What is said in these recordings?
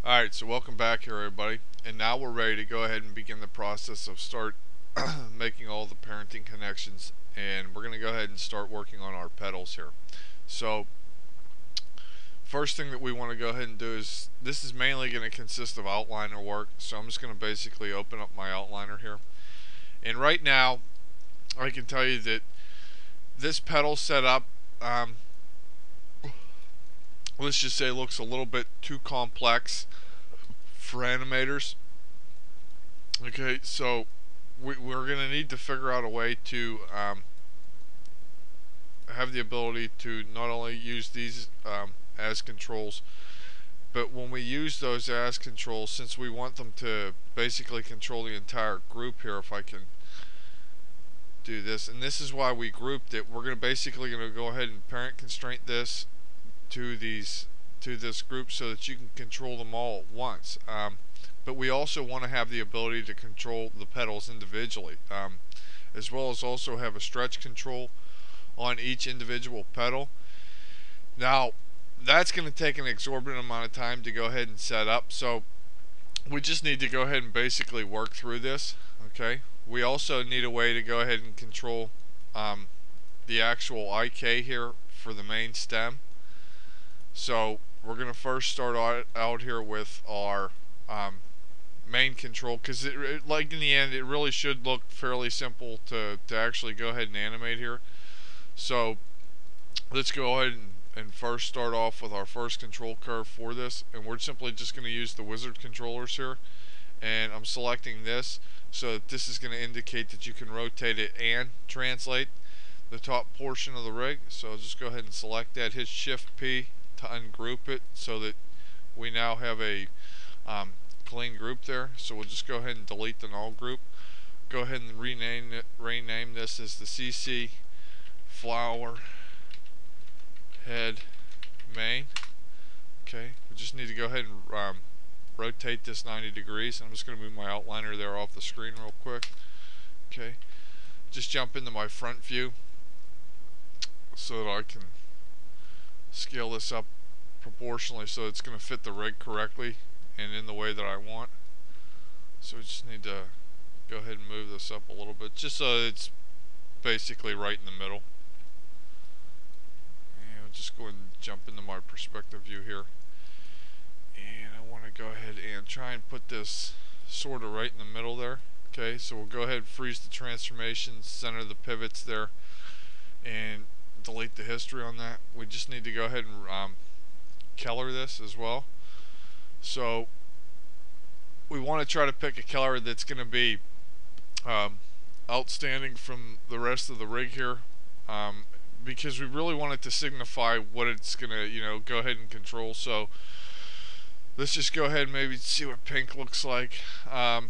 Alright, so welcome back here everybody, and now we're ready to go ahead and begin the process of start making all the parenting connections, and we're going to go ahead and start working on our petals here. So first thing that we want to go ahead and do is, this is mainly going to consist of outliner work, so I'm just going to basically open up my outliner here. And right now I can tell you that this petal setup, let's just say, looks a little bit too complex for animators. Okay, so we're going to need to figure out a way to have the ability to not only use these as controls, but when we use those as controls, since we want them to basically control the entire group here, if I can do this, and this is why we grouped it, we're going to go ahead and parent constraint this to this group so that you can control them all at once. But we also want to have the ability to control the petals individually, as well as also have a stretch control on each individual petal. Now that's going to take an exorbitant amount of time to go ahead and set up, so we just need to go ahead and basically work through this. Okay, we also need a way to go ahead and control the actual IK here for the main stem. So we're going to first start out here with our main control, because like in the end it really should look fairly simple to actually go ahead and animate here. So let's go ahead and first start off with our first control curve for this, and we're simply just going to use the wizard controllers here, and I'm selecting this so that this is going to indicate that you can rotate it and translate the top portion of the rig. So I'll just go ahead and select that, hit Shift P to ungroup it so that we now have a clean group there. So we'll just go ahead and delete the null group. Go ahead and rename this as the CC flower head main. Okay, we just need to go ahead and rotate this 90 degrees. I'm just going to move my outliner there off the screen real quick. Okay, just jump into my front view so that I can scale this up proportionally so it's going to fit the rig correctly and in the way that I want. So we just need to go ahead and move this up a little bit just so it's basically right in the middle. And I'll just go and jump into my perspective view here, and I want to go ahead and try and put this sort of right in the middle there. Okay, so we'll go ahead and freeze the transformation, center the pivots there, and delete the history on that. We just need to go ahead and color this as well. So we want to try to pick a color that's going to be outstanding from the rest of the rig here, because we really want it to signify what it's going to go ahead and control. So let's just go ahead and maybe see what pink looks like. I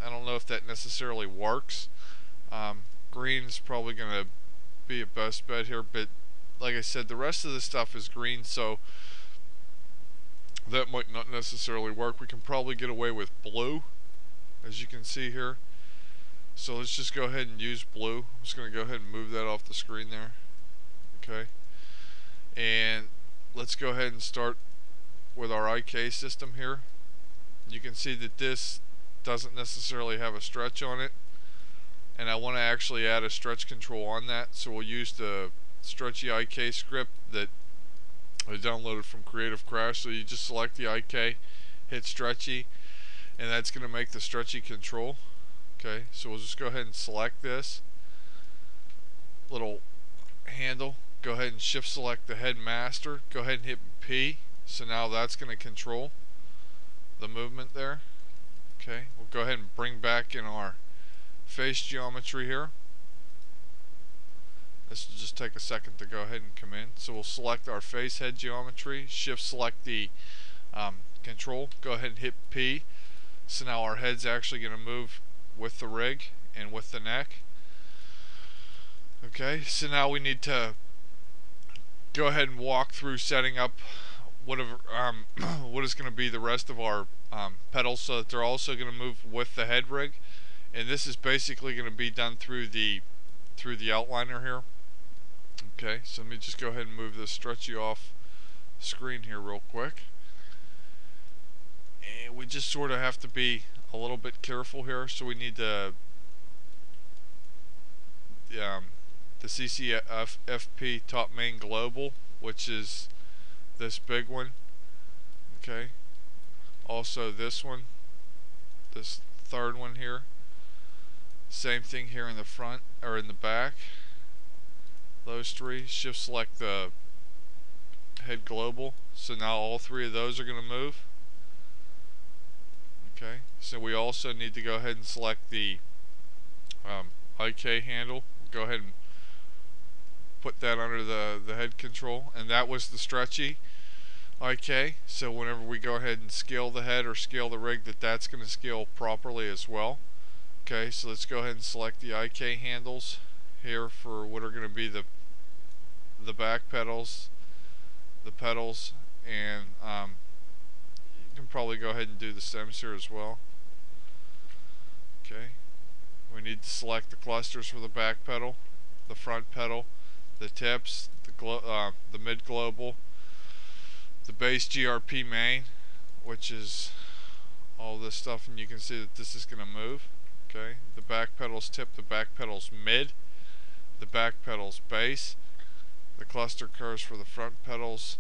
don't know if that necessarily works. Green is probably going to be a best bet here, but like I said, the rest of the stuff is green, so that might not necessarily work. We can probably get away with blue, as you can see here. So let's just go ahead and use blue. I'm just going to go ahead and move that off the screen there. Okay, and let's go ahead and start with our IK system here. You can see that this doesn't necessarily have a stretch on it, and I want to actually add a stretch control on that, so we'll use the stretchy IK script that I downloaded from Creative Crash. So you just select the IK, hit stretchy, and that's going to make the stretchy control. Okay, so we'll just go ahead and select this little handle, go ahead and shift select the head master, go ahead and hit P, so now that's going to control the movement there. Okay, we'll go ahead and bring back in our face geometry here. This will just take a second to go ahead and come in. So we'll select our face head geometry, shift select the control, go ahead and hit P. So now our head's actually going to move with the rig and with the neck. Okay, so now we need to go ahead and walk through setting up whatever what is going to be the rest of our petals, so that they're also going to move with the head rig, and this is basically going to be done through the outliner here. Okay, so let me just go ahead and move this stretchy off screen here real quick. And we just sort of have to be a little bit careful here. So we need the CCFP top main global, which is this big one. Okay. Also this one, this third one here. Same thing here in the front or in the back. Those three. Shift select the head global. So now all three of those are going to move. Okay. So we also need to go ahead and select the IK handle. Go ahead and put that under the head control, and that was the stretchy IK. So whenever we go ahead and scale the head or scale the rig, that's going to scale properly as well. Okay, so let's go ahead and select the IK handles here for what are going to be the back pedals, the pedals, and you can probably go ahead and do the stems here as well. Okay, we need to select the clusters for the back pedal, the front pedal, the tips, the mid global, the base GRP main, which is all this stuff, and you can see that this is going to move. Okay, the back pedal's tip, the back pedal's mid, the back pedal's base, the cluster curves for the front pedals,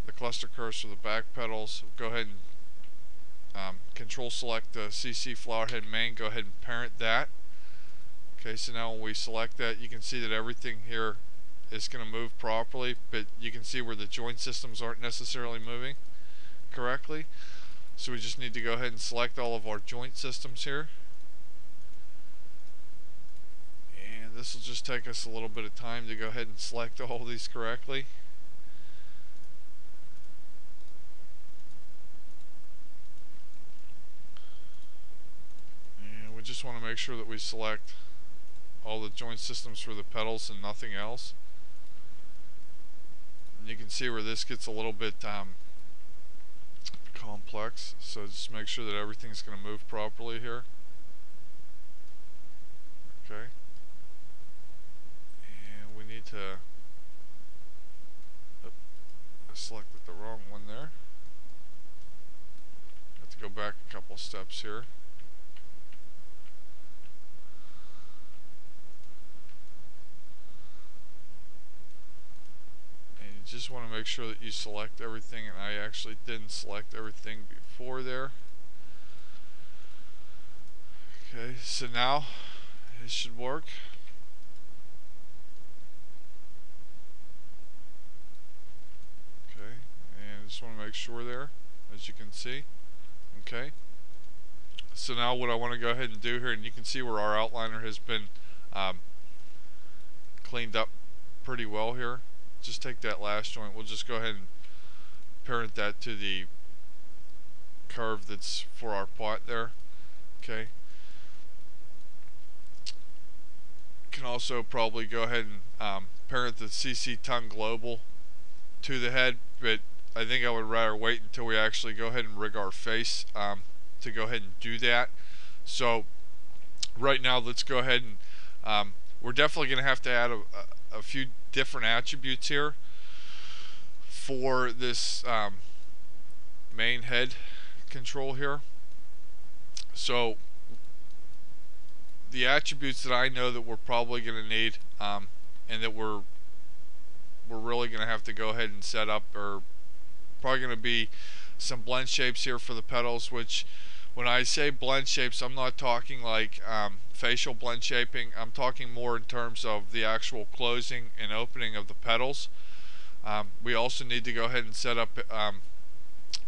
the cluster curves for the back pedals. Go ahead and control select the CC flower head main. Go ahead and parent that. Okay, so now when we select that, you can see that everything here is going to move properly, but you can see where the joint systems aren't necessarily moving correctly. So we just need to go ahead and select all of our joint systems here. And this will just take us a little bit of time to go ahead and select all these correctly. And we just want to make sure that we select all the joint systems for the pedals and nothing else. And you can see where this gets a little bit complex, so just make sure that everything's going to move properly here. Okay, and we need to I selected the wrong one there. Have to go back a couple steps here. Just want to make sure that you select everything, and I actually didn't select everything before there. Okay, so now it should work. Okay, and I just want to make sure there, as you can see. Okay, so now what I want to go ahead and do here, and you can see where our outliner has been cleaned up pretty well here. Just take that last joint, we'll just go ahead and parent that to the curve that's for our pot there. Okay, can also probably go ahead and parent the CC tongue global to the head, but I think I would rather wait until we actually go ahead and rig our face to go ahead and do that. So right now let's go ahead and we're definitely going to have to add a few different attributes here for this main head control here. So the attributes that I know that we're probably going to need and that we're really going to have to go ahead and set up are probably going to be some blend shapes here for the pedals, which when I say blend shapes, I'm not talking like facial blend shaping. I'm talking more in terms of the actual closing and opening of the pedals. We also need to go ahead and set up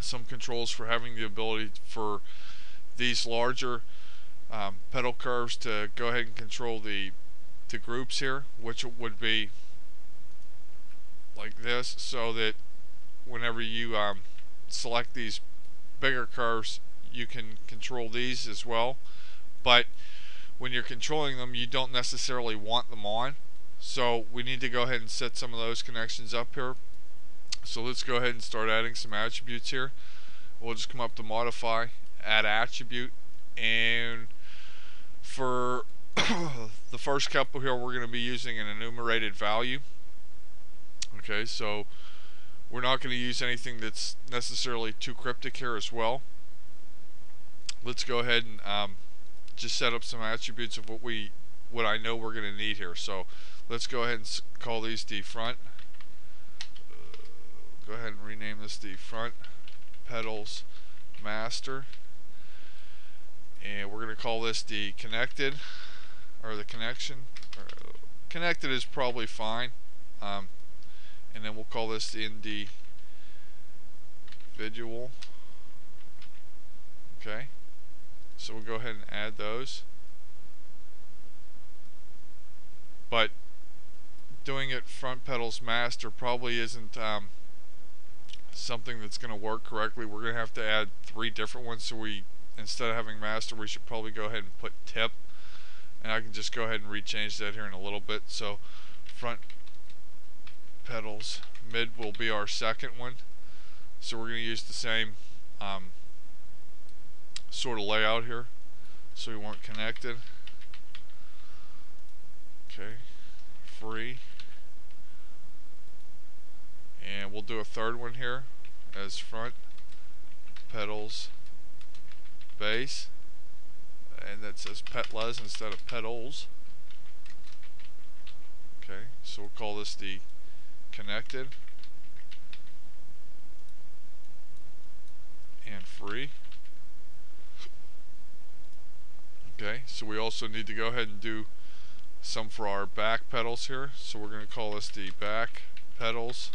some controls for having the ability for these larger pedal curves to go ahead and control the groups here, which would be like this, so that whenever you select these bigger curves, you can control these as well. But when you're controlling them, you don't necessarily want them on, so we need to go ahead and set some of those connections up here. So let's go ahead and start adding some attributes here. We'll just come up to modify, add attribute, and for the first couple here we're going to be using an enumerated value. Okay, so We're not going to use anything that's necessarily too cryptic here as well. Let's go ahead and just set up some attributes of what I know we're going to need here. So let's go ahead and call these the front. Go ahead and rename this the front petals master, and we're going to call this the connected, or the connection. Connected is probably fine, and then we'll call this the individual. Okay, so we'll go ahead and add those, but doing it front petals master probably isn't something that's going to work correctly. We're going to have to add 3 different ones, so instead of having master, we should probably go ahead and put tip, and I can just go ahead and rechange that here in a little bit. So front petals mid will be our second one, so we're going to use the same sort of layout here. So we want connected, okay, free, and we'll do a third one here as front petals base, and that says petlas instead of petals. Okay, so we'll call this the connected and free. Okay, so we also need to go ahead and do some for our back petals here, so we're going to call this the back petals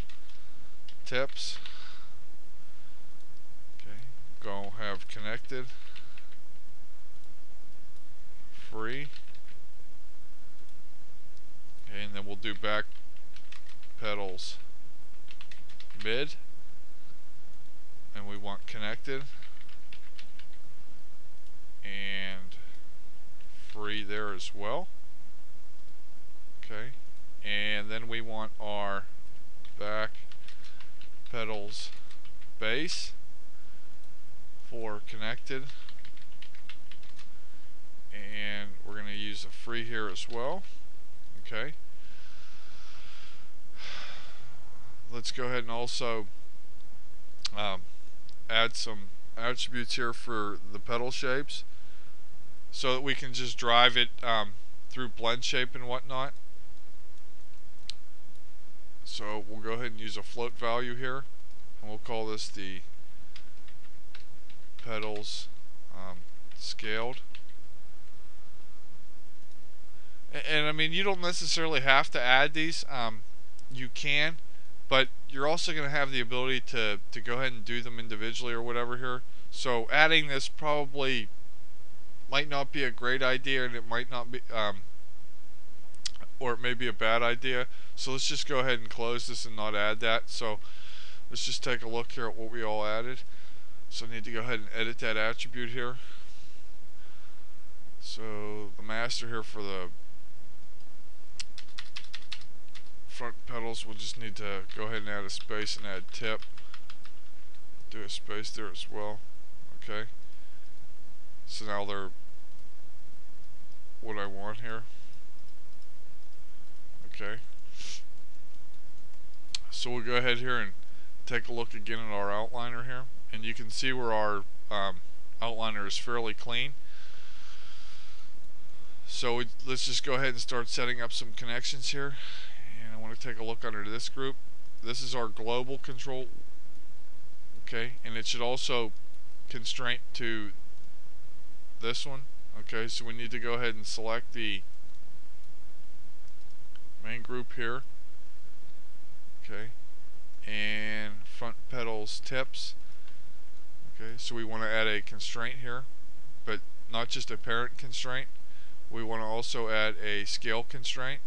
tips. Okay, go have connected, free, okay, and then we'll do back petals mid, and we want connected and free there as well. Okay, and then we want our back petals base for connected, and we're going to use a free here as well. Okay, let's go ahead and also add some attributes here for the petal shapes, so that we can just drive it through blend shape and whatnot. So we'll go ahead and use a float value here, and we'll call this the petals scaled. And I mean, you don't necessarily have to add these. You can, but you're also going to have the ability to go ahead and do them individually or whatever here. So adding this probably might not be a great idea, and it might not be or it may be a bad idea. So let's just go ahead and close this and not add that. So let's just take a look here at what we all added. So I need to go ahead and edit that attribute here. So the master here for the front petals, we'll just need to go ahead and add a space and add tip. Do a space there as well. Okay, so now they're what I want here. Okay, so we'll go ahead here and take a look again at our outliner here, and you can see where our outliner is fairly clean. So let's just go ahead and start setting up some connections here, and I want to take a look under this group. This is our global control, okay, and it should also constraint to this one. Okay, so we need to go ahead and select the main group here, okay, and front petals tips. Okay, so we want to add a constraint here, but not just a parent constraint. We want to also add a scale constraint.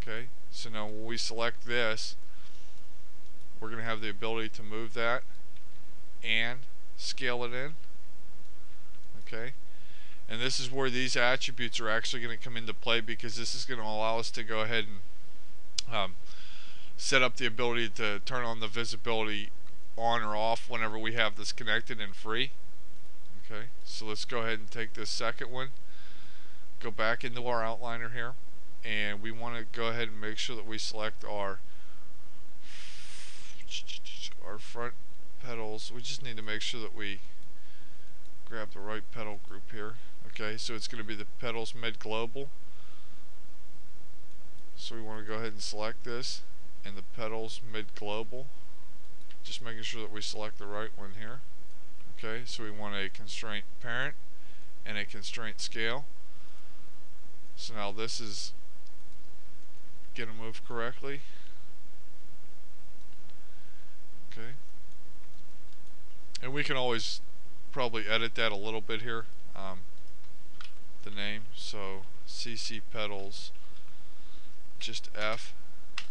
Okay, so now when we select this, we're going to have the ability to move that and scale it in. Okay, and this is where these attributes are actually going to come into play, because this is going to allow us to go ahead and set up the ability to turn on the visibility on or off whenever we have this connected and free. Okay, so let's go ahead and take this second one, go back into our outliner here, and we want to go ahead and make sure that we select our our front petals. We just need to make sure that we grab the right petal group here. Okay, so it's going to be the petals mid global. So we want to go ahead and select this and the petals mid global. Just making sure that we select the right one here. Okay, so we want a constraint parent and a constraint scale. So now this is going to move correctly. Okay, and we can always probably edit that a little bit here. The name, so CC petals just F.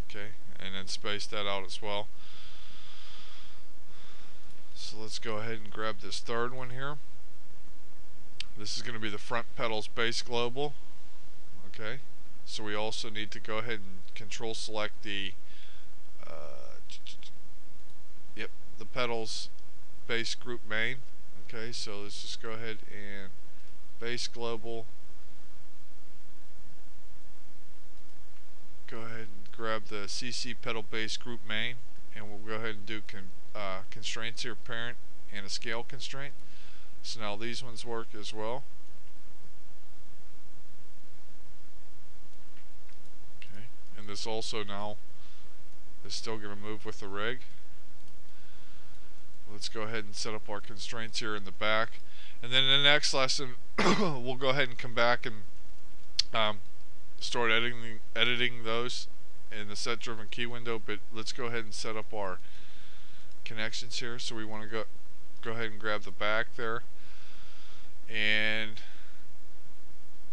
Okay, and then space that out as well. So let's go ahead and grab this third one here. This is going to be the front petals base global. Okay, so we also need to go ahead and control select the the petals base group main. Okay, so let's just go ahead and base global. Go ahead and grab the CC petal base group main, and we'll go ahead and do constraints here, parent and a scale constraint. So now these ones work as well. Okay, and this also now is still going to move with the rig. Let's go ahead and set up our constraints here in the back, and then in the next lesson we'll go ahead and come back and start editing those in the set driven key window. But let's go ahead and set up our connections here. So we want to go ahead and grab the back there and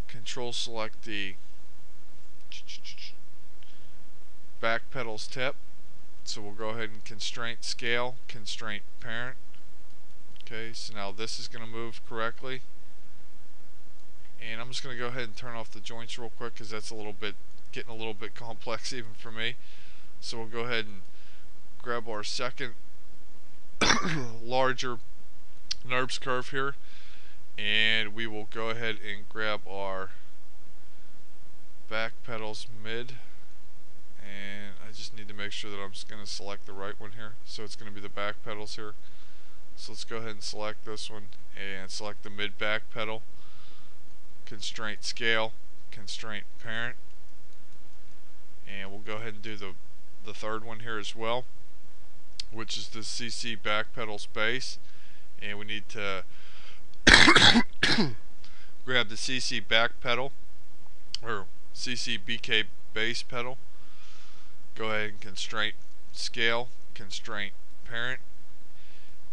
control select the back petals tip. So we'll go ahead and constraint scale, constraint parent. Okay, so now this is going to move correctly. And I'm just going to go ahead and turn off the joints real quick because that's getting a little bit complex even for me. So we'll go ahead and grab our second larger NURBS curve here, and we will go ahead and grab our back petals mid. And I just need to make sure that I'm just going to select the right one here. So it's going to be the back petals here. So let's go ahead and select this one and select the mid back petal. Constraint scale, constraint parent. And we'll go ahead and do the third one here as well, which is the CC back petals base. And we need to grab the CC back pedal, or CC BK base pedal. Go ahead and constraint scale, constraint parent,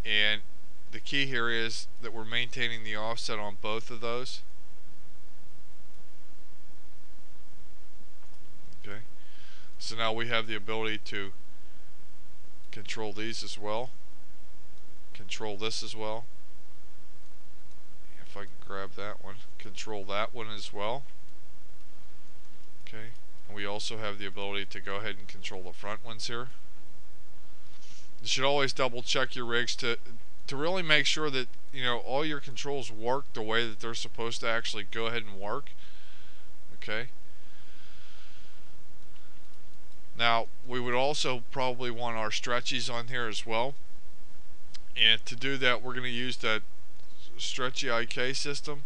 and the key here is that we're maintaining the offset on both of those. Okay, so now we have the ability to control these as well, control this as well. If I can grab that one, control that one as well. Okay, and we also have the ability to go ahead and control the front ones here. You should always double check your rigs to really make sure that all your controls work the way that they're supposed to actually go ahead and work. Okay, now we would also probably want our stretchies on here as well, and to do that we're going to use that stretchy IK system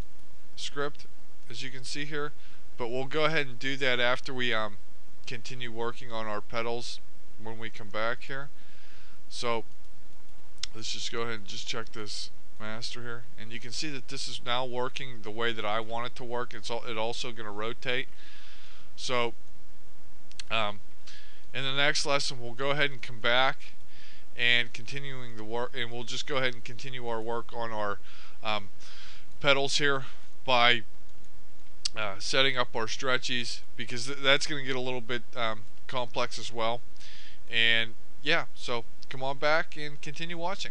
script, as you can see here. But we'll go ahead and do that after we continue working on our petals when we come back here. So let's just go ahead and just check this master here, and you can see that this is now working the way that I want it to work. It's also going to rotate. So in the next lesson we'll go ahead and come back and continuing the work, and we'll just go ahead and continue our work on our petals here by setting up our stretchies, because that's going to get a little bit complex as well. And yeah, so come on back and continue watching.